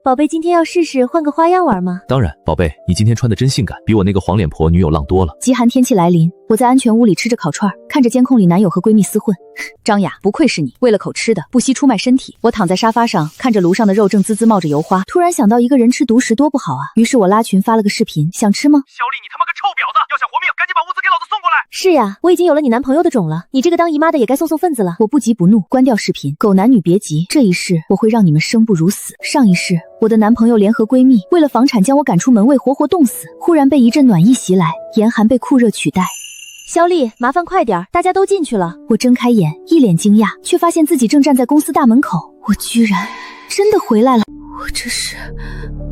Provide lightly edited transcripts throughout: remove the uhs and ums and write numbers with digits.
宝贝，今天要试试换个花样玩吗？当然，宝贝，你今天穿的真性感，比我那个黄脸婆女友浪多了。极寒天气来临，我在安全屋里吃着烤串，看着监控里男友和闺蜜厮混。张雅，不愧是你，为了口吃的不惜出卖身体。我躺在沙发上，看着炉上的肉正滋滋冒着油花，突然想到一个人吃独食多不好啊，于是我拉群发了个视频，想吃吗？小丽，你他妈个臭婊子，要想活命，赶紧把物资给老子送过来。是呀，我已经有了你男朋友的种了，你这个当姨妈的也该送份子了。我不急不怒，关掉视频。狗男女别急，这一世我会让你们生不如死。上一世，我的男朋友联合闺蜜为了房产将我赶出门卫，活活冻死。忽然被一阵暖意袭来，严寒被酷热取代。肖丽，麻烦快点，大家都进去了。我睁开眼，一脸惊讶，却发现自己正站在公司大门口。我居然真的回来了！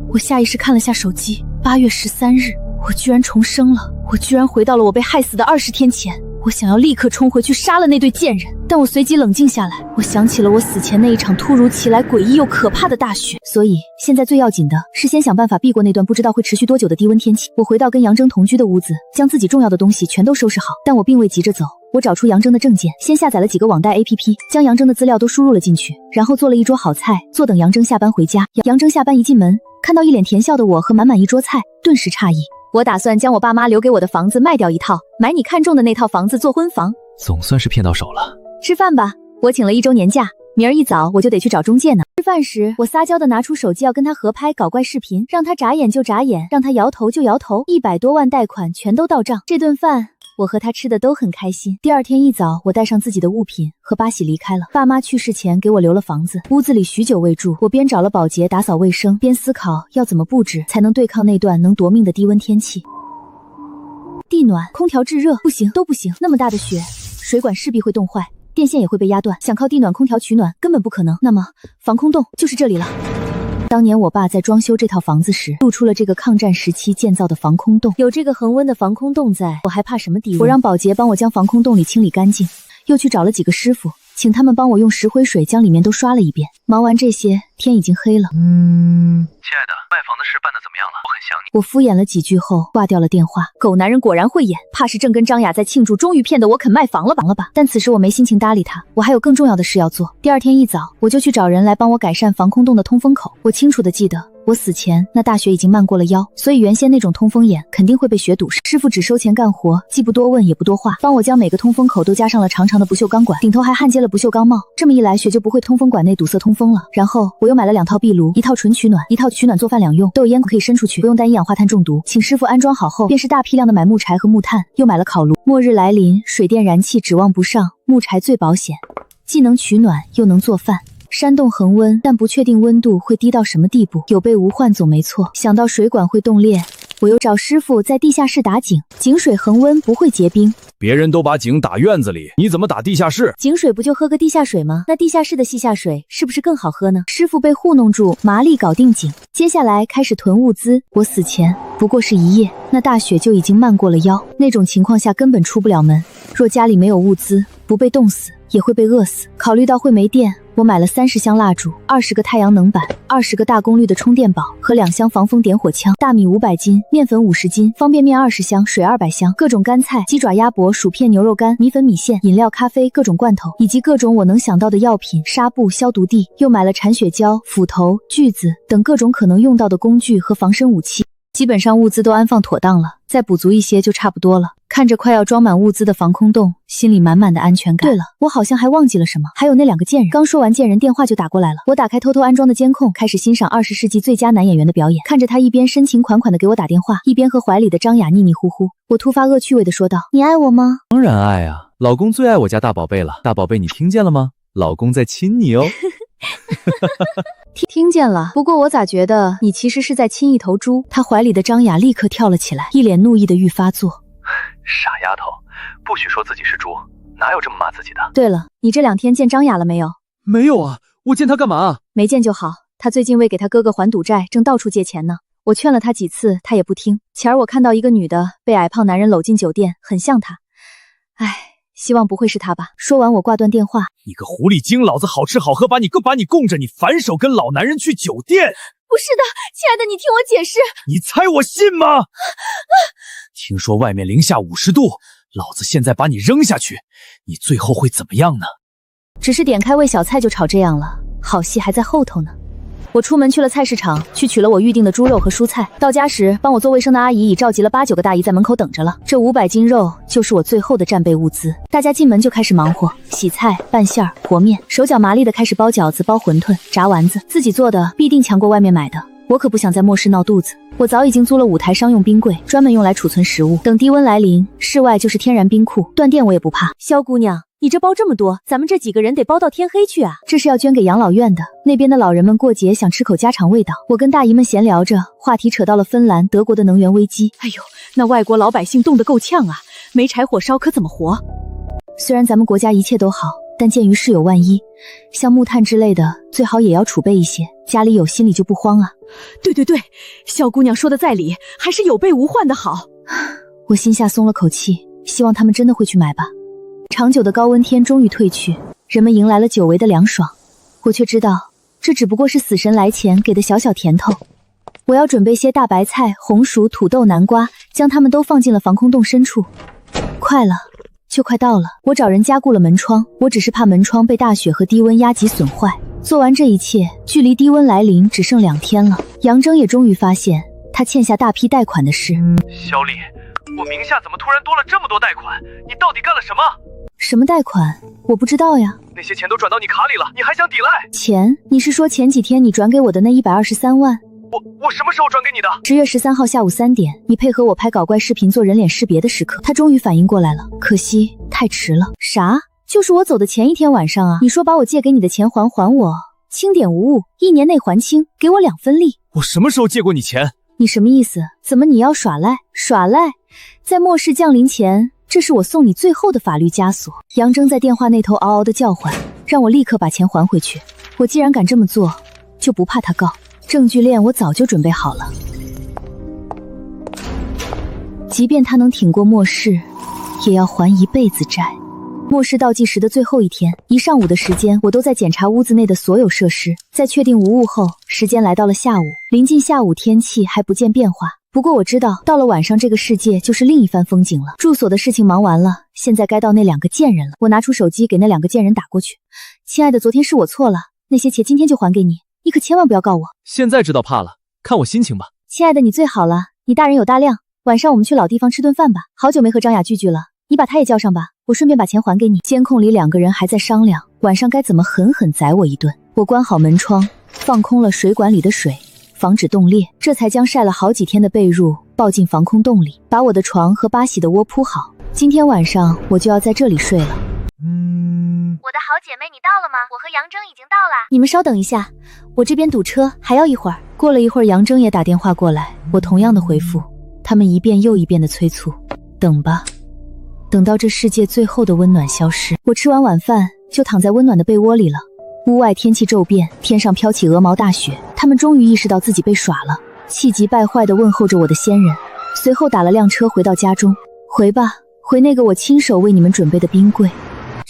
我下意识看了下手机，8月13日，我居然重生了，我居然回到了我被害死的20天前。我想要立刻冲回去杀了那对贱人，但我随即冷静下来，我想起了我死前那一场突如其来、诡异又可怕的大雪，所以现在最要紧的是先想办法避过那段不知道会持续多久的低温天气。我回到跟杨铮同居的屋子，将自己重要的东西全都收拾好，但我并未急着走。我找出杨铮的证件，先下载了几个网贷 APP， 将杨铮的资料都输入了进去，然后做了一桌好菜，坐等杨铮下班回家。杨铮下班一进门，看到一脸甜笑的我和满满一桌菜，顿时诧异。我打算将我爸妈留给我的房子卖掉一套，买你看中的那套房子做婚房。总算是骗到手了。吃饭吧，我请了1周年假，明儿一早我就得去找中介呢。吃饭时，我撒娇的拿出手机要跟他合拍搞怪视频，让他眨眼就眨眼，让他摇头就摇头，100多万贷款全都到账。这顿饭我和他吃的都很开心。第二天一早，我带上自己的物品和八喜离开了。爸妈去世前给我留了房子，屋子里许久未住，我边找了保洁打扫卫生，边思考要怎么布置才能对抗那段能夺命的低温天气。地暖、空调制热，不行，都不行。那么大的雪，水管势必会冻坏，电线也会被压断，想靠地暖空调取暖根本不可能。那么防空洞就是这里了。当年我爸在装修这套房子时，露出了这个抗战时期建造的防空洞。有这个恒温的防空洞在，我还怕什么低温？我让保洁帮我将防空洞里清理干净，又去找了几个师傅，请他们帮我用石灰水将里面都刷了一遍。忙完这些，天已经黑了。亲爱的，卖房的事办得怎么样了？我很想你。我敷衍了几句后挂掉了电话。狗男人果然会演，怕是正跟张雅在庆祝，终于骗得我肯卖房了吧？但此时我没心情搭理他，我还有更重要的事要做。第二天一早，我就去找人来帮我改善防空洞的通风口。我清楚地记得，我死前那大雪已经漫过了腰，所以原先那种通风眼肯定会被雪堵上。师傅只收钱干活，既不多问也不多话，帮我将每个通风口都加上了长长的不锈钢管，顶头还焊接了不锈钢帽。这么一来，雪就不会通风管内堵塞通风了。然后我又买了2套壁炉，一套纯取暖，一套取暖做饭两用，都有烟可以伸出去，不用担一氧化碳中毒。请师傅安装好后，便是大批量的买木柴和木炭，又买了烤炉。末日来临，水电燃气指望不上，木柴最保险，既能取暖又能做饭。山洞恒温，但不确定温度会低到什么地步，有备无患总没错。想到水管会冻裂，我又找师傅在地下室打井，井水恒温不会结冰。别人都把井打院子里，你怎么打地下室？井水不就喝个地下水吗？那地下室的地下水是不是更好喝呢？师傅被糊弄住，麻利搞定井，接下来开始囤物资。我死前不过是1夜，那大雪就已经漫过了腰，那种情况下根本出不了门。若家里没有物资，不被冻死也会被饿死。考虑到会没电，我买了30箱蜡烛，20个太阳能板，20个大功率的充电宝和2箱防风点火枪，大米500斤，面粉50斤，方便面20箱，水200箱，各种干菜、鸡爪、鸭脖、薯片、牛肉干、米粉、米线、饮料、咖啡、各种罐头，以及各种我能想到的药品、纱布、消毒剂。又买了铲雪胶、斧头、锯子等各种可能用到的工具和防身武器。基本上物资都安放妥当了，再补足一些就差不多了。看着快要装满物资的防空洞，心里满满的安全感。对了，我好像还忘记了什么，还有那2个贱人。刚说完，贱人电话就打过来了。我打开偷偷安装的监控，开始欣赏20世纪最佳男演员的表演。看着他一边深情款款的给我打电话，一边和怀里的张雅腻腻呼呼，我突发恶趣味的说道：“你爱我吗？”当然爱啊，老公最爱我家大宝贝了。大宝贝，你听见了吗？老公在亲你哦。听见了，不过我咋觉得你其实是在亲一头猪？他怀里的张雅立刻跳了起来，一脸怒意的欲发作。傻丫头，不许说自己是猪，哪有这么骂自己的？对了，你这2天见张雅了没有？没有啊，我见他干嘛？没见就好，他最近为给他哥哥还赌债，正到处借钱呢。我劝了他几次，他也不听。前儿我看到一个女的被矮胖男人搂进酒店，很像他。唉，希望不会是他吧。说完我挂断电话。你个狐狸精，老子好吃好喝把你供着，你反手跟老男人去酒店？不是的，亲爱的，你听我解释。你猜我信吗？听说外面零下50度，老子现在把你扔下去，你最后会怎么样呢？只是点开喂小菜就吵这样了，好戏还在后头呢。我出门去了菜市场，去取了我预定的猪肉和蔬菜。到家时，帮我做卫生的阿姨已召集了8、9个大姨在门口等着了。这500斤肉就是我最后的战备物资。大家进门就开始忙活，洗菜、拌馅儿、和面，手脚麻利的开始包饺子、包馄饨、炸丸子，自己做的必定强过外面买的。我可不想在末世闹肚子，我早已经租了5台商用冰柜，专门用来储存食物。等低温来临，室外就是天然冰库，断电我也不怕。萧姑娘，你这包这么多，咱们这几个人得包到天黑去啊！这是要捐给养老院的，那边的老人们过节想吃口家常味道。我跟大姨们闲聊着，话题扯到了芬兰、德国的能源危机。哎呦，那外国老百姓冻得够呛啊，没柴火烧可怎么活？虽然咱们国家一切都好，但鉴于事有万一，像木炭之类的，最好也要储备一些，家里有心里就不慌啊。对，萧姑娘说的在理，还是有备无患的好。我心下松了口气，希望他们真的会去买吧。长久的高温天终于退去，人们迎来了久违的凉爽。我却知道，这只不过是死神来前给的小小甜头。我要准备些大白菜、红薯、土豆、南瓜，将它们都放进了防空洞深处。快了，就快到了。我找人加固了门窗，我只是怕门窗被大雪和低温压级损坏。做完这一切，距离低温来临只剩2天了。杨铮也终于发现他欠下大批贷款的事。肖丽，我名下怎么突然多了这么多贷款？你到底干了什么？什么贷款？我不知道呀。那些钱都转到你卡里了，你还想抵赖？钱？你是说前几天你转给我的那123万？我什么时候转给你的？10月13号下午3点，你配合我拍搞怪视频做人脸识别的时刻。他终于反应过来了，可惜太迟了。啥？就是我走的前一天晚上啊！你说把我借给你的钱还我，清点无误，1年内还清，给我2分利。我什么时候借过你钱？你什么意思？怎么你要耍赖？耍赖？在末世降临前，这是我送你最后的法律枷锁。杨铮在电话那头嗷嗷的叫唤，让我立刻把钱还回去。我既然敢这么做，就不怕他告。证据链我早就准备好了，即便他能挺过末世，也要还一辈子债。末世倒计时的最后一天，一上午的时间，我都在检查屋子内的所有设施。在确定无误后，时间来到了下午。临近下午，天气还不见变化。不过我知道，到了晚上，这个世界就是另一番风景了。住所的事情忙完了，现在该到那2个贱人了。我拿出手机给那2个贱人打过去。亲爱的，昨天是我错了，那些钱今天就还给你，你可千万不要告我。现在知道怕了，看我心情吧。亲爱的，你最好了，你大人有大量。晚上我们去老地方吃顿饭吧，好久没和张雅聚聚了，你把她也叫上吧，我顺便把钱还给你。监控里2个人还在商量晚上该怎么狠狠宰我一顿。我关好门窗，放空了水管里的水，防止冻裂，这才将晒了好几天的被褥抱进防空洞里，把我的床和巴喜的窝铺好。今天晚上我就要在这里睡了。我的好姐妹，你到了吗？我和杨铮已经到了。你们稍等一下，我这边堵车，还要一会儿。过了一会儿，杨铮也打电话过来，我同样的回复，他们一遍又一遍的催促，等吧，等到这世界最后的温暖消失。我吃完晚饭就躺在温暖的被窝里了。屋外天气骤变，天上飘起鹅毛大雪，他们终于意识到自己被耍了，气急败坏地问候着我的仙人，随后打了辆车回到家中。回吧，回那个我亲手为你们准备的冰柜。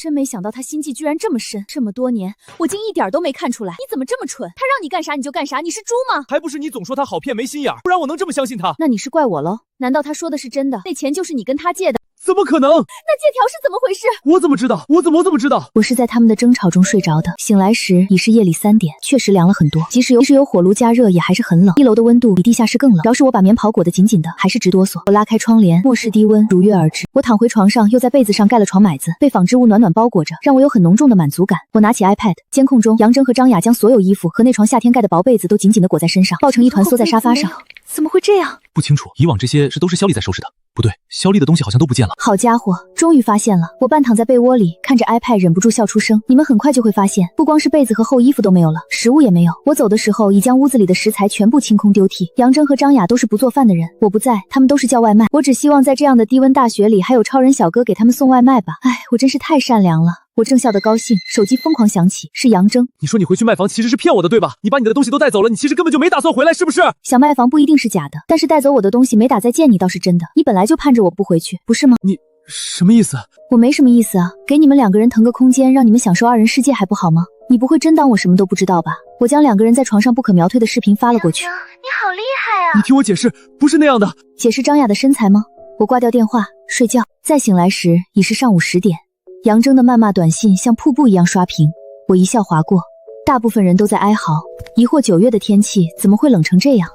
真没想到他心计居然这么深，这么多年我竟一点都没看出来。你怎么这么蠢？他让你干啥你就干啥，你是猪吗？还不是你总说他好骗没心眼，不然我能这么相信他？那你是怪我喽？难道他说的是真的？那钱就是你跟他借的？怎么可能？那借条是怎么回事？我怎么知道？我怎么知道？我是在他们的争吵中睡着的，醒来时已是夜里3点，确实凉了很多。即使有火炉加热，也还是很冷。1楼的温度比地下室更冷，饶是我把棉袍裹得紧紧的，还是直哆嗦。我拉开窗帘，末世低温如约而至。我躺回床上，又在被子上盖了床买子，被纺织物暖暖包裹着，让我有很浓重的满足感。我拿起 iPad， 监控中杨铮和张雅将所有衣服和那床夏天盖的薄被子都紧紧地裹在身上，抱成一团缩在沙发上。怎么会这样？不清楚，以往这些都是肖丽在收拾的。不对，肖丽的东西好像都不见了。好家伙，终于发现了！我半躺在被窝里，看着 iPad 忍不住笑出声。你们很快就会发现，不光是被子和厚衣服都没有了，食物也没有。我走的时候已将屋子里的食材全部清空丢弃。杨铮和张雅都是不做饭的人，我不在，他们都是叫外卖。我只希望在这样的低温大雪里，还有超人小哥给他们送外卖吧。唉，我真是太善良了。我正笑得高兴，手机疯狂响起，是杨铮。你说你回去卖房其实是骗我的，对吧？你把你的东西都带走了，你其实根本就没打算回来，是不是？想卖房不一定是假的，但是带走我的东西没打再见你倒是真的。你本来就盼着我不回去，不是吗？你什么意思？我没什么意思啊，给你们2个人腾个空间，让你们享受2人世界还不好吗？你不会真当我什么都不知道吧？我将2个人在床上不可描退的视频发了过去。你好厉害啊！你听我解释，不是那样的。解释张雅的身材吗？我挂掉电话睡觉，再醒来时已是上午10点。杨铮的谩骂短信像瀑布一样刷屏，我一笑划过。大部分人都在哀嚎，疑惑9月的天气怎么会冷成这样。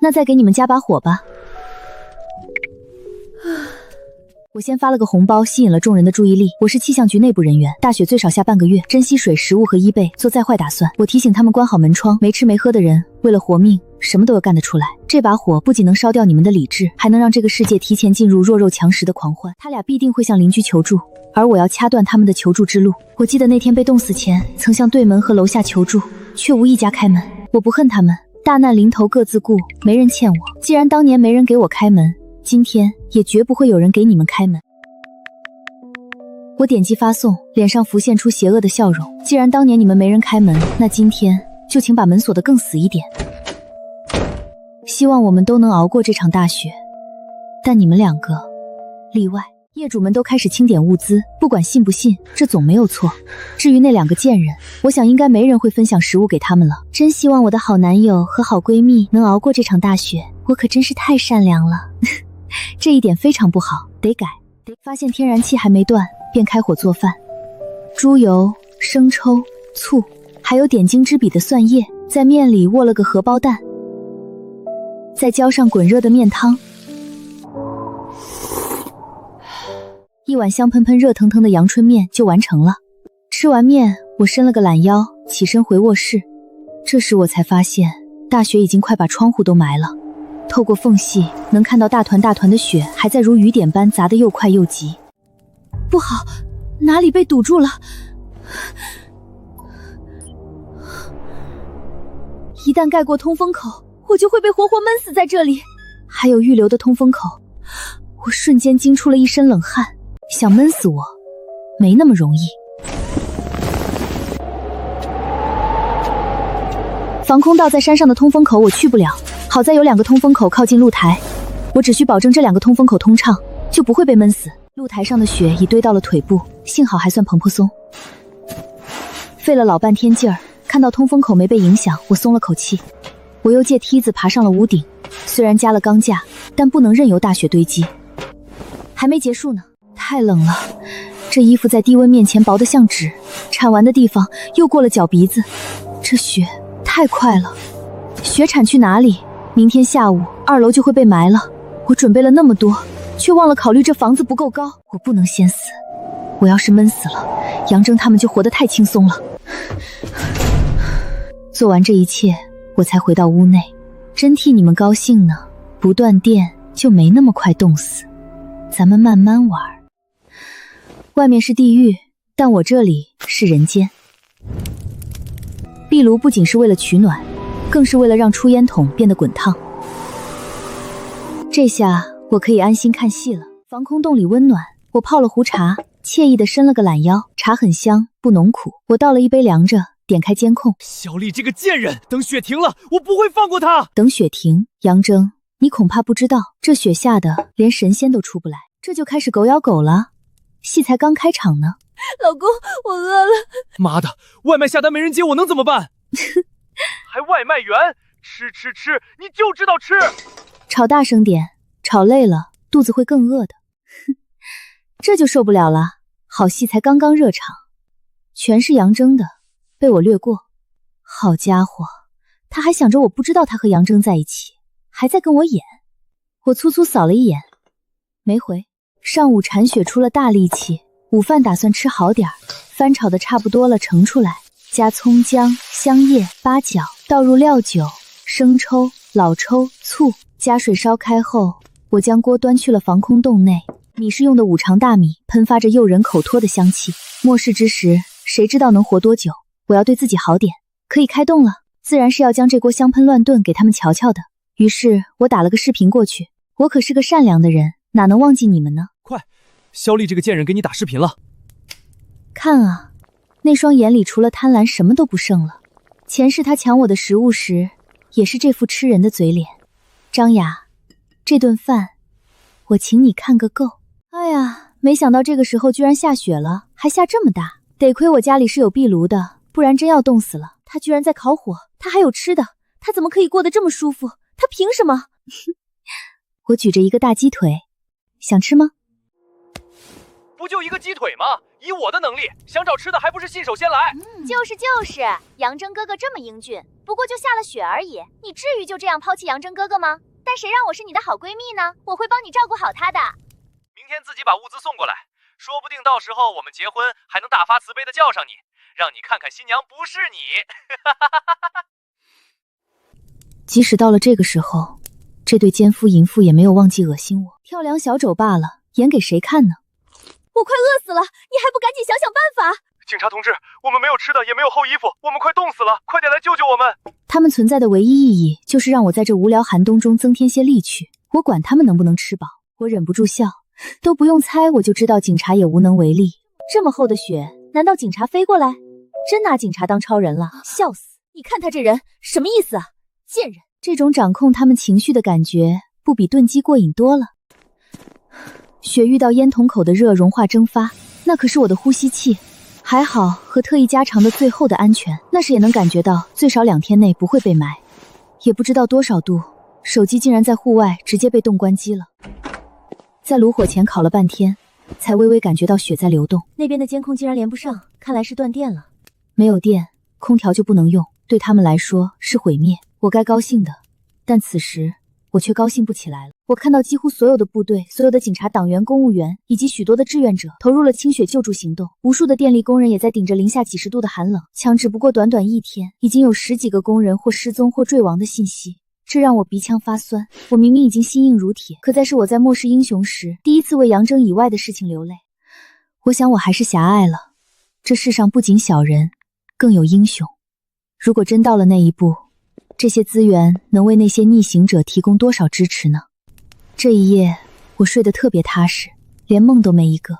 那再给你们加把火吧。我先发了个红包，吸引了众人的注意力。我是气象局内部人员，大雪最少下半个月，珍惜水、食物和衣被，做再坏打算。我提醒他们关好门窗，没吃没喝的人，为了活命，什么都要干得出来。这把火不仅能烧掉你们的理智，还能让这个世界提前进入弱肉强食的狂欢。他俩必定会向邻居求助，而我要掐断他们的求助之路。我记得那天被冻死前，曾向对门和楼下求助，却无一家开门。我不恨他们，大难临头各自顾，没人欠我。既然当年没人给我开门，今天也绝不会有人给你们开门。我点击发送，脸上浮现出邪恶的笑容。既然当年你们没人开门，那今天就请把门锁得更死一点。希望我们都能熬过这场大雪，但你们2个例外。业主们都开始清点物资，不管信不信，这总没有错。至于那2个贱人，我想应该没人会分享食物给他们了。真希望我的好男友和好闺蜜能熬过这场大雪，我可真是太善良了。这一点非常不好，得改。发现天然气还没断，便开火做饭。猪油、生抽、醋，还有点睛之笔的蒜叶，在面里握了个荷包蛋，再浇上滚热的面汤。一碗香喷喷、热腾腾的阳春面就完成了。吃完面，我伸了个懒腰，起身回卧室。这时我才发现，大雪已经快把窗户都埋了。透过缝隙，能看到大团大团的雪还在如雨点般砸得又快又急。不好，哪里被堵住了？一旦盖过通风口，我就会被活活闷死在这里。还有预留的通风口，我瞬间惊出了一身冷汗。想闷死我，没那么容易。防空洞在山上的通风口我去不了，好在有2个通风口靠近露台，我只需保证这2个通风口通畅，就不会被闷死。露台上的雪已堆到了腿部，幸好还算蓬蓬松。费了老半天劲儿，看到通风口没被影响，我松了口气。我又借梯子爬上了屋顶，虽然加了钢架，但不能任由大雪堆积。还没结束呢，太冷了，这衣服在低温面前薄得像纸，铲完的地方又过了脚鼻子。这雪太快了，雪铲去哪里？明天下午2楼就会被埋了。我准备了那么多，却忘了考虑这房子不够高，我不能先死。我要是闷死了，杨铮他们就活得太轻松了。做完这一切，我才回到屋内，真替你们高兴呢。不断电就没那么快冻死，咱们慢慢玩。外面是地狱，但我这里是人间。壁炉不仅是为了取暖，更是为了让出烟筒变得滚烫。这下我可以安心看戏了。防空洞里温暖，我泡了壶茶，惬意地伸了个懒腰。茶很香，不浓苦。我倒了一杯凉着，点开监控。小丽这个贱人，等雪停了，我不会放过她。等雪停，杨铮，你恐怕不知道，这雪下的连神仙都出不来，这就开始狗咬狗了。戏才刚开场呢。老公，我饿了。妈的，外卖下单没人接，我能怎么办？还外卖员，吃，你就知道吃。吵大声点，吵累了肚子会更饿的。这就受不了了。好戏才刚刚热场，全是杨铮的，被我略过。好家伙，他还想着我不知道他和杨铮在一起，还在跟我演。我粗粗扫了一眼，没回。上午铲雪出了大力气，午饭打算吃好点儿，翻炒的差不多了，盛出来，加葱姜、香叶、八角，倒入料酒、生抽、老抽、醋，加水烧开后，我将锅端去了防空洞内。米是用的五常大米，喷发着诱人口脱的香气。末世之时，谁知道能活多久？我要对自己好点。可以开动了，自然是要将这锅香喷乱炖给他们瞧瞧的。于是我打了个视频过去。我可是个善良的人，哪能忘记你们呢？快，肖丽这个贱人给你打视频了。看啊，那双眼里除了贪婪什么都不剩了。前世他抢我的食物时，也是这副吃人的嘴脸。张雅，这顿饭我请你看个够。哎呀，没想到这个时候居然下雪了，还下这么大。得亏我家里是有壁炉的，不然真要冻死了。他居然在烤火，他还有吃的，他怎么可以过得这么舒服？他凭什么？我举着一个大鸡腿，想吃吗？不就一个鸡腿吗？以我的能力，想找吃的还不是信手拈来？就是，杨真哥哥这么英俊，不过就下了雪而已，你至于就这样抛弃杨真哥哥吗？但谁让我是你的好闺蜜呢？我会帮你照顾好他的。明天自己把物资送过来，说不定到时候我们结婚还能大发慈悲的叫上你，让你看看新娘不是你。即使到了这个时候，这对奸夫淫妇也没有忘记恶心我。跳梁小丑罢了，演给谁看呢？我快饿死了，你还不赶紧想想办法！警察同志，我们没有吃的，也没有厚衣服，我们快冻死了，快点来救救我们！他们存在的唯一意义就是让我在这无聊寒冬中增添些力趣。我管他们能不能吃饱，我忍不住笑，都不用猜我就知道警察也无能为力。这么厚的雪，难道警察飞过来？真拿警察当超人了，笑死！你看他这人什么意思啊？贱人！这种掌控他们情绪的感觉，不比炖鸡过瘾多了。雪遇到烟筒口的热融化蒸发，那可是我的呼吸器。还好和特意加长的最后的安全，那时也能感觉到最少2天内不会被埋。也不知道多少度，手机竟然在户外直接被冻关机了。在炉火前烤了半天，才微微感觉到雪在流动。那边的监控竟然连不上，看来是断电了。没有电，空调就不能用，对他们来说是毁灭。我该高兴的，但此时我却高兴不起来了。我看到几乎所有的部队、所有的警察、党员、公务员以及许多的志愿者投入了清雪救助行动，无数的电力工人也在顶着零下几10度的寒冷抢。只不过短短1天，已经有10几个工人或失踪或坠亡的信息，这让我鼻腔发酸。我明明已经心硬如铁，可在是我在漠视英雄时第一次为杨铮以外的事情流泪。我想我还是狭隘了，这世上不仅小人，更有英雄。如果真到了那一步，这些资源能为那些逆行者提供多少支持呢？这一夜我睡得特别踏实，连梦都没一个。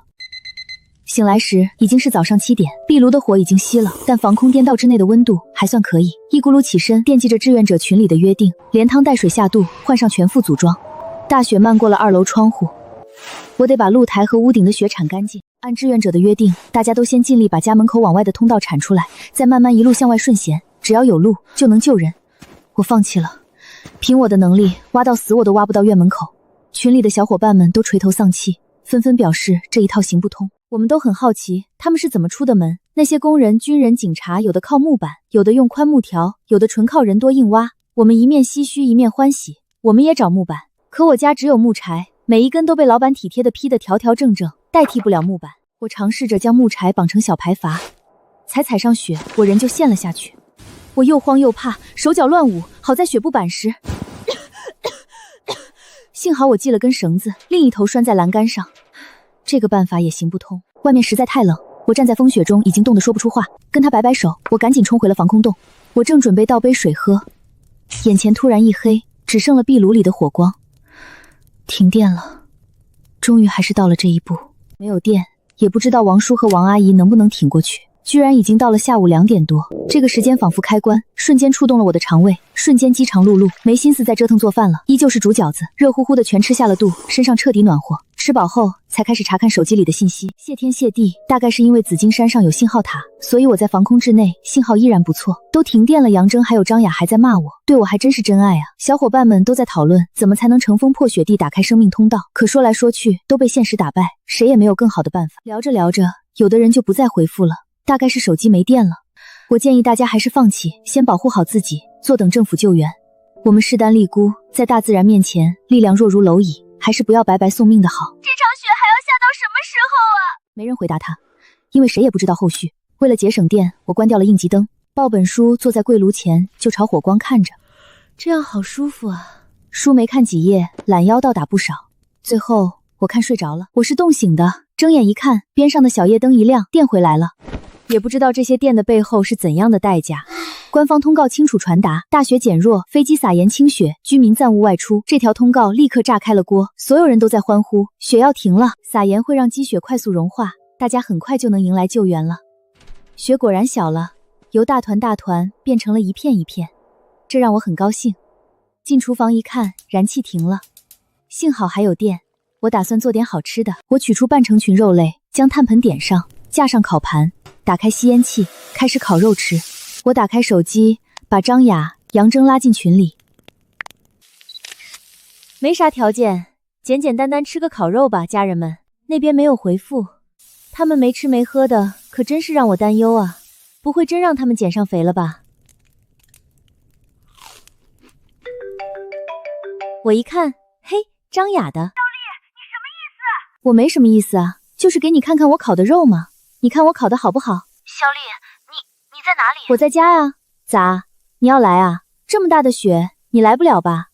醒来时已经是早上7点，壁炉的火已经熄了，但防空颠倒之内的温度还算可以。一咕噜起身，惦记着志愿者群里的约定，连汤带水下肚，换上全副组装。大雪漫过了2楼窗户，我得把露台和屋顶的雪铲干净。按志愿者的约定，大家都先尽力把家门口往外的通道铲出来，再慢慢一路向外顺旋，只要有路就能救人。我放弃了，凭我的能力挖到死我都挖不到院门口。群里的小伙伴们都垂头丧气，纷纷表示这一套行不通。我们都很好奇他们是怎么出的门。那些工人、军人、警察，有的靠木板，有的用宽木条，有的纯靠人多硬挖。我们一面唏嘘一面欢喜，我们也找木板，可我家只有木柴，每一根都被老板体贴的劈得条条正正，代替不了木板。我尝试着将木柴绑成小排筏，才踩上雪，我人就陷了下去。我又慌又怕，手脚乱舞，好在雪不板时幸好我系了根绳子，另一头拴在栏杆上。这个办法也行不通，外面实在太冷，我站在风雪中已经冻得说不出话，跟他摆摆手，我赶紧冲回了防空洞。我正准备倒杯水喝，眼前突然一黑，只剩了壁炉里的火光。停电了，终于还是到了这一步。没有电，也不知道王叔和王阿姨能不能挺过去。居然已经到了下午2点多，这个时间仿佛开关，瞬间触动了我的肠胃，瞬间饥肠辘辘，没心思再折腾做饭了，依旧是煮饺子，热乎乎的全吃下了肚，身上彻底暖和。吃饱后才开始查看手机里的信息，谢天谢地，大概是因为紫金山上有信号塔，所以我在防空制内信号依然不错。都停电了，杨铮还有张雅还在骂我，对我还真是真爱啊。小伙伴们都在讨论怎么才能乘风破雪地打开生命通道，可说来说去都被现实打败，谁也没有更好的办法。聊着聊着，有的人就不再回复了，大概是手机没电了。我建议大家还是放弃，先保护好自己，坐等政府救援。我们势单力孤，在大自然面前力量弱如蝼蚁，还是不要白白送命的好。这场雪还要下到什么时候啊？没人回答他，因为谁也不知道后续。为了节省电，我关掉了应急灯，抱本书坐在柜炉前就朝火光看着，这样好舒服啊。书没看几页，懒腰倒打不少，最后我看睡着了。我是冻醒的，睁眼一看，边上的小夜灯一亮，电回来了。也不知道这些电的背后是怎样的代价。官方通告清楚传达，大雪减弱，飞机撒盐清雪，居民暂勿外出。这条通告立刻炸开了锅，所有人都在欢呼，雪要停了，撒盐会让积雪快速融化，大家很快就能迎来救援了。雪果然小了，由大团大团变成了一片一片，这让我很高兴。进厨房一看，燃气停了，幸好还有电。我打算做点好吃的，我取出半成群肉类，将炭盆点上，架上烤盘，打开吸烟器，开始烤肉吃。我打开手机，把张雅、杨铮拉进群里。没啥条件，简简单单吃个烤肉吧，家人们。那边没有回复，他们没吃没喝的，可真是让我担忧啊！不会真让他们减上肥了吧？我一看，嘿，张雅的。小丽，你什么意思？我没什么意思啊，就是给你看看我烤的肉嘛。你看我烤的好不好？小丽，你在哪里？我在家呀。咋？你要来啊？这么大的雪，你来不了吧？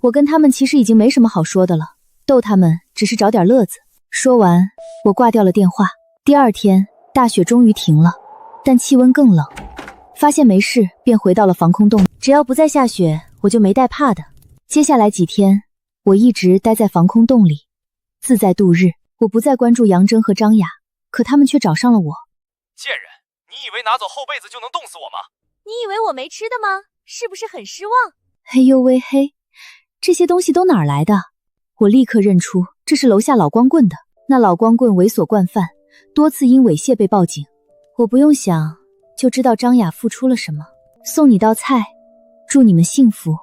我跟他们其实已经没什么好说的了，逗他们只是找点乐子。说完，我挂掉了电话。第二天，大雪终于停了，但气温更冷。发现没事，便回到了防空洞。只要不再下雪，我就没带怕的。接下来几天，我一直待在防空洞里，自在度日。我不再关注杨铮和张雅，可他们却找上了我。贱人，你以为拿走厚被子就能冻死我吗？你以为我没吃的吗？是不是很失望？嘿呦喂嘿，这些东西都哪儿来的？我立刻认出这是楼下老光棍的。那老光棍猥琐惯犯，多次因猥亵被报警。我不用想就知道张雅付出了什么。送你道菜，祝你们幸福。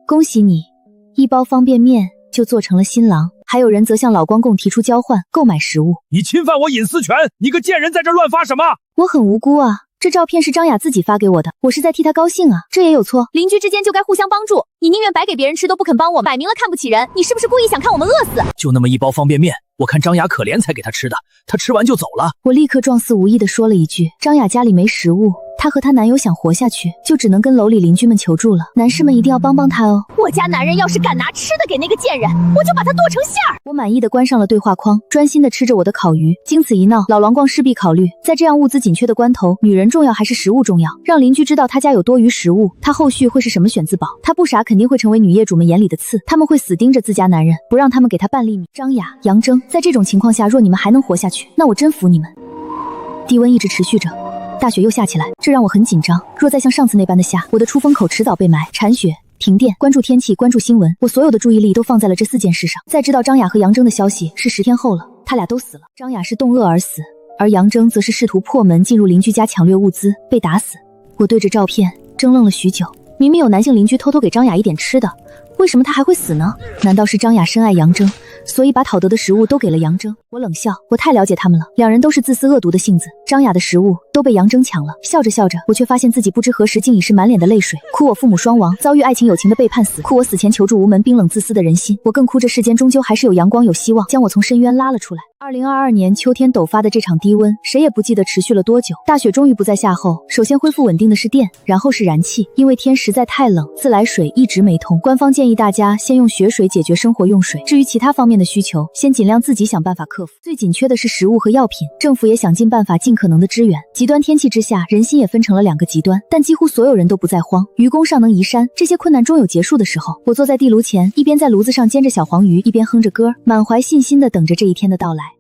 恭喜你，1包方便面就做成了新郎。还有人则向老光棍提出交换购买食物。你侵犯我隐私权！你个贱人在这乱发什么？我很无辜啊，这照片是张雅自己发给我的，我是在替她高兴啊，这也有错？邻居之间就该互相帮助，你宁愿白给别人吃都不肯帮我，摆明了看不起人，你是不是故意想看我们饿死？就那么1包方便面，我看张雅可怜才给她吃的，她吃完就走了。我立刻状似无意地说了一句，张雅家里没食物，她和她男友想活下去，就只能跟楼里邻居们求助了。男士们一定要帮帮她哦。我家男人要是敢拿吃的给那个贱人，我就把他剁成馅儿。我满意的关上了对话框，专心的吃着我的烤鱼。经此一闹，老狼逛势必考虑，在这样物资紧缺的关头，女人重要还是食物重要？让邻居知道他家有多余食物，他后续会是什么选自保？他不傻，肯定会成为女业主们眼里的刺，他们会死盯着自家男人，不让他们给他半粒米。张雅、杨铮，在这种情况下，若你们还能活下去，那我真服你们。低温一直持续着，大雪又下起来，这让我很紧张。若再像上次那般的下，我的出风口迟早被埋。铲雪、停电，关注天气，关注新闻，我所有的注意力都放在了这4件事上。再知道张雅和杨铮的消息是10天后了，他俩都死了。张雅是冻饿而死，而杨铮则是试图破门进入邻居家抢掠物资，被打死。我对着照片怔愣了许久，明明有男性邻居偷偷给张雅一点吃的，为什么他还会死呢？难道是张雅深爱杨铮，所以把讨得的食物都给了杨铮？我冷笑，我太了解他们了，两人都是自私恶毒的性子。张雅的食物都被杨铮抢了，笑着笑着，我却发现自己不知何时竟已是满脸的泪水，哭我父母双亡，遭遇爱情友情的背叛死，哭我死前求助无门，冰冷自私的人心，我更哭这世间终究还是有阳光有希望，将我从深渊拉了出来。2022年秋天陡发的这场低温，谁也不记得持续了多久。大雪终于不再下后，首先恢复稳定的是电，然后是燃气。因为天实在太冷，自来水一直没通，官方建议大家先用雪水解决生活用水，至于其他方面的需求，先尽量自己想办法克服。最紧缺的是食物和药品，政府也想尽办法尽可能的支援。极端天气之下，人心也分成了2个极端，但几乎所有人都不再慌。愚公尚能移山，这些困难终有结束的时候。我坐在地炉前，一边在炉子上煎着小黄鱼，一边哼着歌，满怀信心地等着这一天的到来。